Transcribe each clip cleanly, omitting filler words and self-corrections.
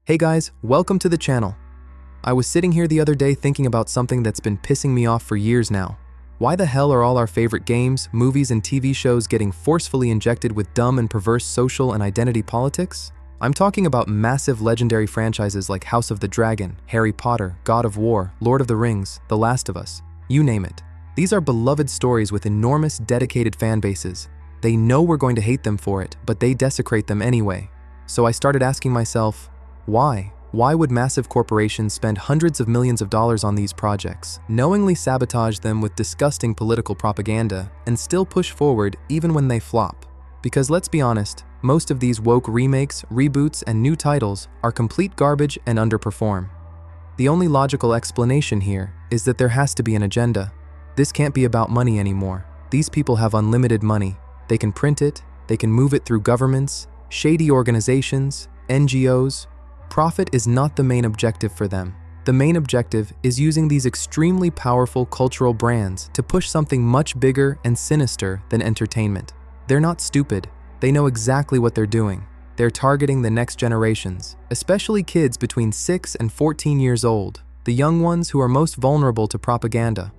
Hey guys, welcome to the channel. I was sitting here the other day thinking about something that's been pissing me off for years now. Why the hell are all our favorite games, movies, and TV shows getting forcefully injected with dumb and perverse social and identity politics? I'm talking about massive legendary franchises like House of the Dragon, Harry Potter, God of War, Lord of the Rings, The Last of Us, you name it. These are beloved stories with enormous dedicated fan bases. They know we're going to hate them for it, but they desecrate them anyway. So I started asking myself, why? Why would massive corporations spend hundreds of millions of dollars on these projects, knowingly sabotage them with disgusting political propaganda, and still push forward even when they flop? Because let's be honest, most of these woke remakes, reboots, and new titles are complete garbage and underperform. The only logical explanation here is that there has to be an agenda. This can't be about money anymore. These people have unlimited money. They can print it, they can move it through governments, shady organizations, NGOs. Profit is not the main objective for them. The main objective is using these extremely powerful cultural brands to push something much bigger and sinister than entertainment. They're not stupid. They know exactly what they're doing. They're targeting the next generations, especially kids between 6 and 14 years old, the young ones who are most vulnerable to propaganda.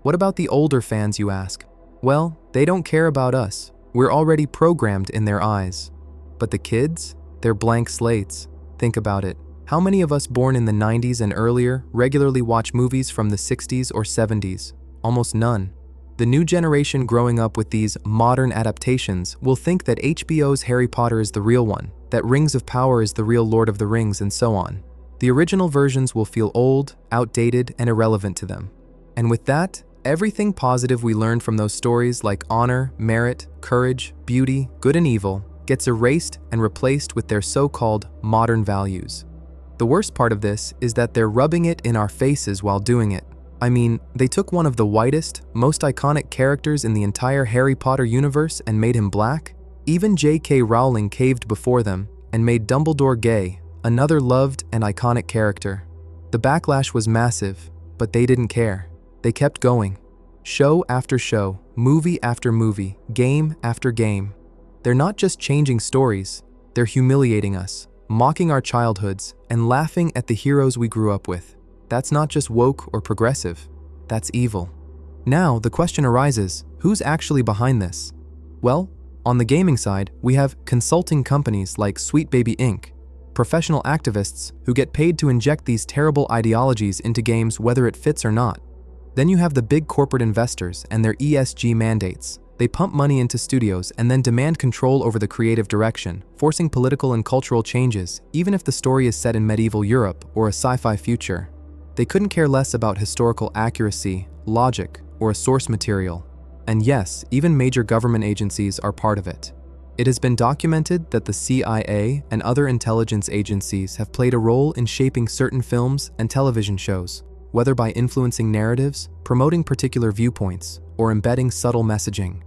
What about the older fans, you ask? Well, they don't care about us. We're already programmed in their eyes. But the kids? They're blank slates. Think about it. How many of us born in the 90s and earlier regularly watch movies from the 60s or 70s? Almost none. The new generation growing up with these modern adaptations will think that HBO's Harry Potter is the real one, that Rings of Power is the real Lord of the Rings, and so on. The original versions will feel old, outdated, and irrelevant to them. And with that, everything positive we learned from those stories like honor, merit, courage, beauty, good and evil gets erased and replaced with their so-called modern values. The worst part of this is that they're rubbing it in our faces while doing it. I mean, they took one of the whitest, most iconic characters in the entire Harry Potter universe and made him black. Even J.K. Rowling caved before them and made Dumbledore gay, another loved and iconic character. The backlash was massive, but they didn't care. They kept going. Show after show, movie after movie, game after game. They're not just changing stories, they're humiliating us, mocking our childhoods, and laughing at the heroes we grew up with. That's not just woke or progressive, that's evil. Now, the question arises, who's actually behind this? Well, on the gaming side, we have consulting companies like Sweet Baby Inc., professional activists who get paid to inject these terrible ideologies into games whether it fits or not. Then you have the big corporate investors and their ESG mandates. They pump money into studios and then demand control over the creative direction, forcing political and cultural changes, even if the story is set in medieval Europe or a sci-fi future. They couldn't care less about historical accuracy, logic, or a source material. And yes, even major government agencies are part of it. It has been documented that the CIA and other intelligence agencies have played a role in shaping certain films and television shows, whether by influencing narratives, promoting particular viewpoints, or embedding subtle messaging.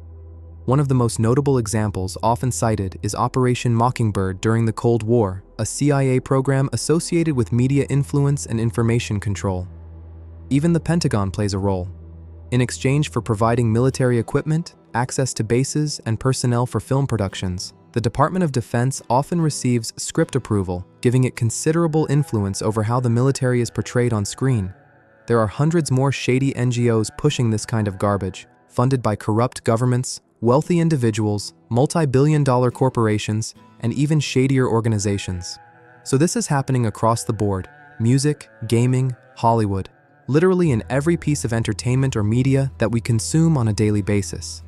One of the most notable examples often cited is Operation Mockingbird during the Cold War, a CIA program associated with media influence and information control. Even the Pentagon plays a role. In exchange for providing military equipment, access to bases, and personnel for film productions, the Department of Defense often receives script approval, giving it considerable influence over how the military is portrayed on screen. There are hundreds more shady NGOs pushing this kind of garbage, funded by corrupt governments, wealthy individuals, multi-billion-dollar corporations, and even shadier organizations. So this is happening across the board: music, gaming, Hollywood, literally in every piece of entertainment or media that we consume on a daily basis.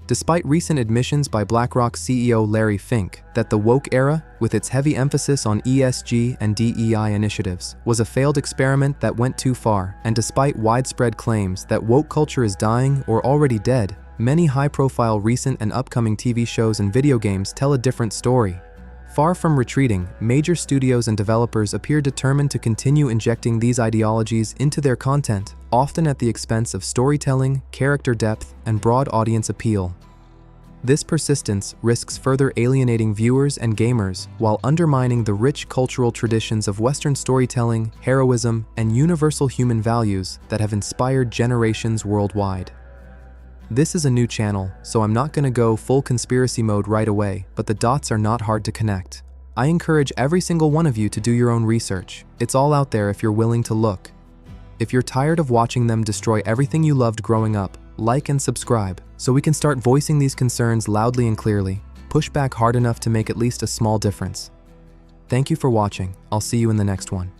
Despite recent admissions by BlackRock CEO Larry Fink that the woke era, with its heavy emphasis on ESG and DEI initiatives, was a failed experiment that went too far, and despite widespread claims that woke culture is dying or already dead, many high-profile recent and upcoming TV shows and video games tell a different story. Far from retreating, major studios and developers appear determined to continue injecting these ideologies into their content, often at the expense of storytelling, character depth, and broad audience appeal. This persistence risks further alienating viewers and gamers while undermining the rich cultural traditions of Western storytelling, heroism, and universal human values that have inspired generations worldwide. This is a new channel, so I'm not gonna go full conspiracy mode right away, but the dots are not hard to connect. I encourage every single one of you to do your own research. It's all out there if you're willing to look. If you're tired of watching them destroy everything you loved growing up, like and subscribe so we can start voicing these concerns loudly and clearly. Push back hard enough to make at least a small difference. Thank you for watching. I'll see you in the next one.